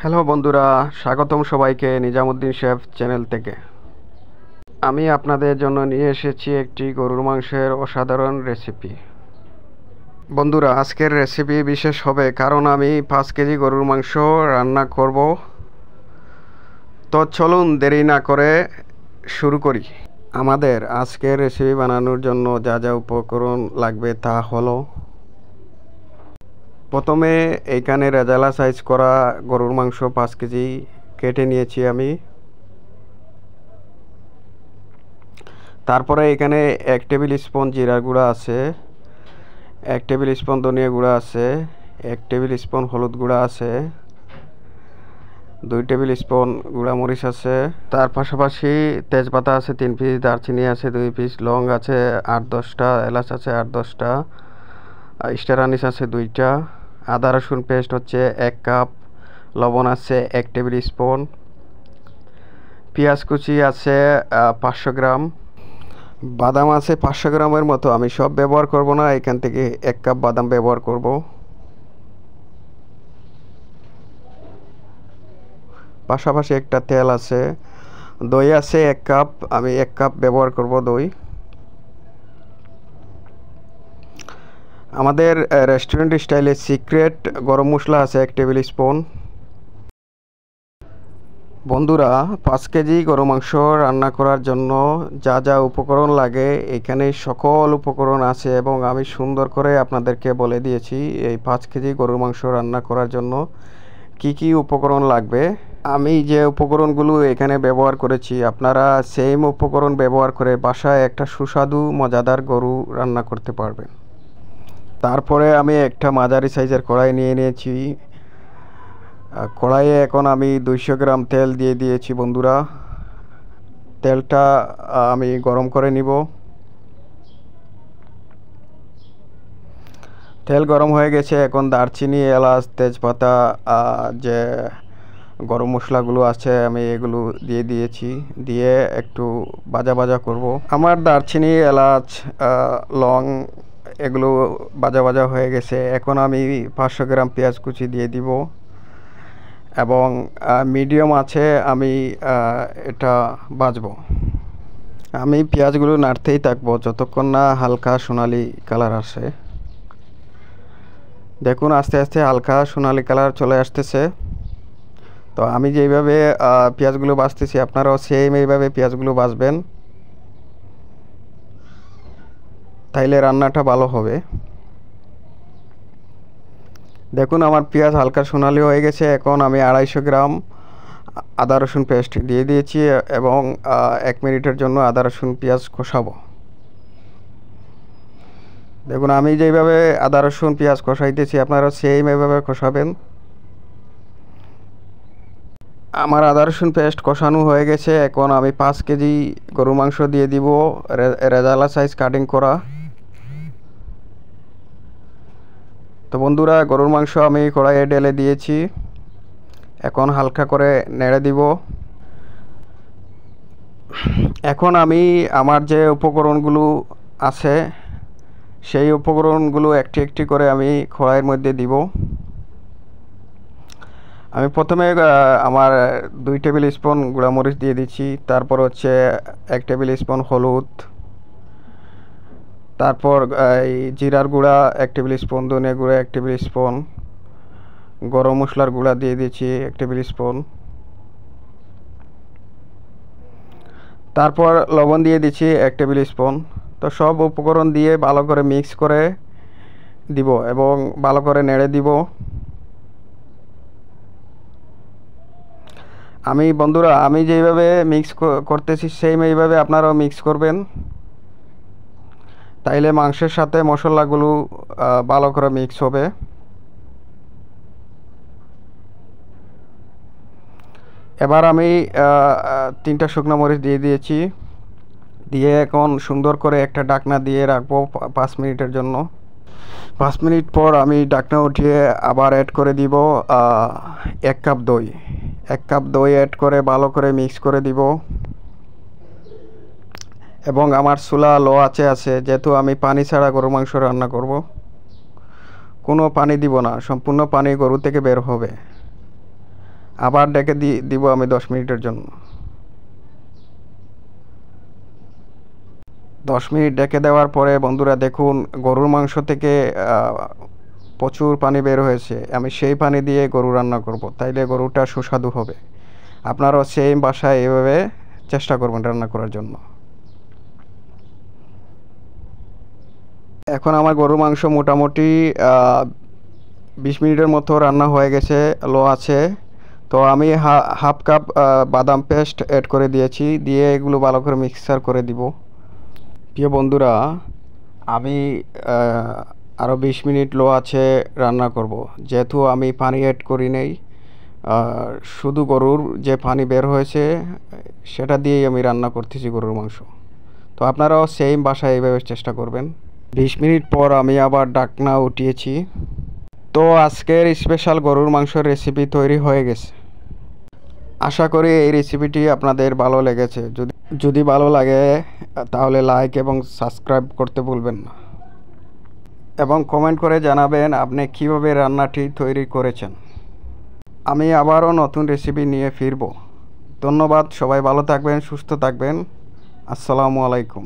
Hello বন্ধুরা, স্বাগতম সবাইকে নিজামুদ্দিন শেফ চ্যানেল থেকে। আমি আপনাদের জন্য নিয়ে এসেছি একটি গরুর মাংসের অসাধারণ রেসিপি। বন্ধুরা, আজকের রেসিপি বিশেষ হবে কারণ আমি 5 কেজি গরুর মাংস রান্না করব। তো চলুন দেরি না করে শুরু করি। আমাদের আজকের রেসিপি বানানোর জন্য যা যা উপকরণ লাগবে তা হলো, প্রথমে এইখানে রেজালা সাইজ করা গরুর মাংস 5 কেজি কেটে নিয়েছি আমি। তারপরে এখানে 1 টেবিল স্পুন জিরার গুঁড়া আছে, 1 টেবিল স্পুন ধনিয়া গুঁড়া আছে, 1 টেবিল স্পুন হলুদ গুঁড়া আছে, 2 টেবিল স্পুন গুঁড়া মরিচ আছে। তার পাশাপাশি তেজপাতা আছে 3 পিস, দারচিনি আছে 2 পিস, লং আছে 8-10টা, এলাচ আছে 8-10টা, স্টার আনিস আছে 2টা, আদা রসুন পেস্ট হচ্ছে 1 কাপ, লবণ আছে 1 টেবিল স্পুন, পেঁয়াজ কুচি আছে 500 গ্রাম, বাদাম আছে 500 গ্রামের মতো। আমি সব ব্যবহার করব না, এখান থেকে 1 কাপ বাদাম ব্যবহার করব। পাশাপাশি একটা তেল আছে, দই আছে 1 কাপ, আমি 1 কাপ ব্যবহার করব দই। আমাদের রেস্টুরেন্ট স্টাইলে সিক্রেট গরম মশলা আছে 1 টেবিল স্পুন। বন্ধুরা, 5 কেজি গরু মাংস রান্না করার জন্য যা যা উপকরণ লাগে এখানে সকল উপকরণ আছে এবং আমি সুন্দর করে আপনাদেরকে বলে দিয়েছি এই 5 কেজি গরুর মাংস রান্না করার জন্য কি কি উপকরণ লাগবে। আমি যে উপকরণগুলো এখানে ব্যবহার করেছি আপনারা সেম উপকরণ ব্যবহার করে বাসায় একটা সুস্বাদু মজাদার গরু রান্না করতে পারবেন। তারপরে আমি একটা মাঝারি সাইজের কড়াই নিয়ে নিয়েছি। কড়াইয়ে এখন আমি 200 গ্রাম তেল দিয়ে দিয়েছি। বন্ধুরা, তেলটা আমি গরম করে নিব। তেল গরম হয়ে গেছে, এখন দারচিনি, এলাচ, তেজপাতা, যে গরম মশলাগুলো আছে আমি এগুলো দিয়ে দিয়েছি, দিয়ে একটু ভাজা ভাজা করব। আমার দারচিনি, এলাচ, লং এগুলো ভাজা ভাজা হয়ে গেছে। এখন আমি 500 গ্রাম পেঁয়াজ কুচি দিয়ে দিব এবং মিডিয়াম আছে আমি এটা ভাজবো। আমি পেঁয়াজগুলো নাড়তেই থাকবো যতক্ষণ না হালকা সোনালি কালার আসে। দেখুন আস্তে আস্তে হালকা সোনালি কালার চলে আসতেছে। তো আমি যেইভাবে পেঁয়াজগুলো ভাজতেছি আপনারাও সেম এইভাবে পেঁয়াজগুলো ভাজবেন, তাইলে রান্নাটা ভালো হবে। দেখুন আমার পেঁয়াজ হালকা সোনালি হয়ে গেছে। এখন আমি 250 গ্রাম আদা রসুন পেস্ট দিয়ে দিয়েছি এবং 1 মিনিটের জন্য আদা রসুন পেঁয়াজ কষাবো। দেখুন আমি যেইভাবে আদা রসুন পেঁয়াজ কষাইতেছি আপনারা সেম এইভাবে কষাবেন। আমার আদা রসুন পেস্ট কষানো হয়ে গেছে। এখন আমি 5 কেজি গরু মাংস দিয়ে দিব, রেজালা সাইজ কাটিং করা। তো বন্ধুরা, গরুর মাংস আমি কড়াইয়ে ঢেলে দিয়েছি, এখন হালকা করে নেড়ে দিব। এখন আমি আমার যে উপকরণগুলো আছে সেই উপকরণগুলো একটি একটি করে আমি কড়াইয়ের মধ্যে দিব। আমি প্রথমে আমার 2 টেবিল স্পুন গুঁড়ামরিচ দিয়ে দিচ্ছি, তারপর হচ্ছে 1 টেবিল স্পুন হলুদ, তারপর এই জিরার গুঁড়া 1 টেবিল স্পুন, ধনিয়া গুঁড়া 1 টেবিল স্পুন, গরম মশলার গুঁড়া দিয়ে দিচ্ছি 1 টেবিল স্পুন, তারপর লবণ দিয়ে দিচ্ছি 1 টেবিল স্পুন। তো সব উপকরণ দিয়ে ভালো করে মিক্স করে দিব এবং ভালো করে নেড়ে দিব। বন্ধুরা, আমি যেইভাবে মিক্স করতেছি সেম এইভাবে আপনারাও মিক্স করবেন, তাইলে মাংসের সাথে মশলাগুলো ভালো করে মিক্স হবে। এবার আমি 3টা শুকনো মরিচ দিয়ে দিয়েছি, দিয়ে এখন সুন্দর করে একটা ঢাকনা দিয়ে রাখবো 5 মিনিটের জন্য। 5 মিনিট পর আমি ঢাকনা উঠিয়ে আবার অ্যাড করে দিব 1 কাপ দই। 1 কাপ দই অ্যাড করে ভালো করে মিক্স করে দিব এবং আমার চুলা লো আছে যেহেতু আমি পানি ছাড়া গরু মাংস রান্না করব, কোনো পানি দিব না, সম্পূর্ণ পানি গরু থেকে বের হবে। আবার ডেকে দিব আমি 10 মিনিটের জন্য। 10 মিনিট ডেকে দেওয়ার পরে বন্ধুরা দেখুন গরুর মাংস থেকে প্রচুর পানি বের হয়েছে। আমি সেই পানি দিয়ে গরু রান্না করব, তাইলে গরুটা সুস্বাদু হবে। আপনারাও সেম বাসায় এভাবে চেষ্টা করবেন রান্না করার জন্য। এখন আমার গরুর মাংস মোটামুটি 20 মিনিটের মতো রান্না হয়ে গেছে, লো আছে। তো আমি হাফ কাপ বাদাম পেস্ট অ্যাড করে দিয়েছি, দিয়ে এগুলো ভালো করে মিক্সার করে দিব। প্রিয় বন্ধুরা, আমি আরও 20 মিনিট লো আছে রান্না করব, যেহেতু আমি পানি অ্যাড করি নেই। শুধু গরুর যে পানি বের হয়েছে সেটা দিয়েই আমি রান্না করতেছি গরুর মাংস। তো আপনারাও সেম বাসায় এইভাবে চেষ্টা করবেন। 20 মিনিট পর আমি আবার ঢাকনা উঠিয়েছি। তো আজকের স্পেশাল গরুর মাংসের রেসিপি তৈরি হয়ে গেছে। আশা করি এই রেসিপিটি আপনাদের ভালো লেগেছে। যদি ভালো লাগে তাহলে লাইক এবং সাবস্ক্রাইব করতে ভুলবেন না, এবং কমেন্ট করে জানাবেন আপনি কীভাবে রান্নাটি তৈরি করেছেন। আমি আবারও নতুন রেসিপি নিয়ে ফিরব। ধন্যবাদ, সবাই ভালো থাকবেন, সুস্থ থাকবেন। আসসালামু আলাইকুম।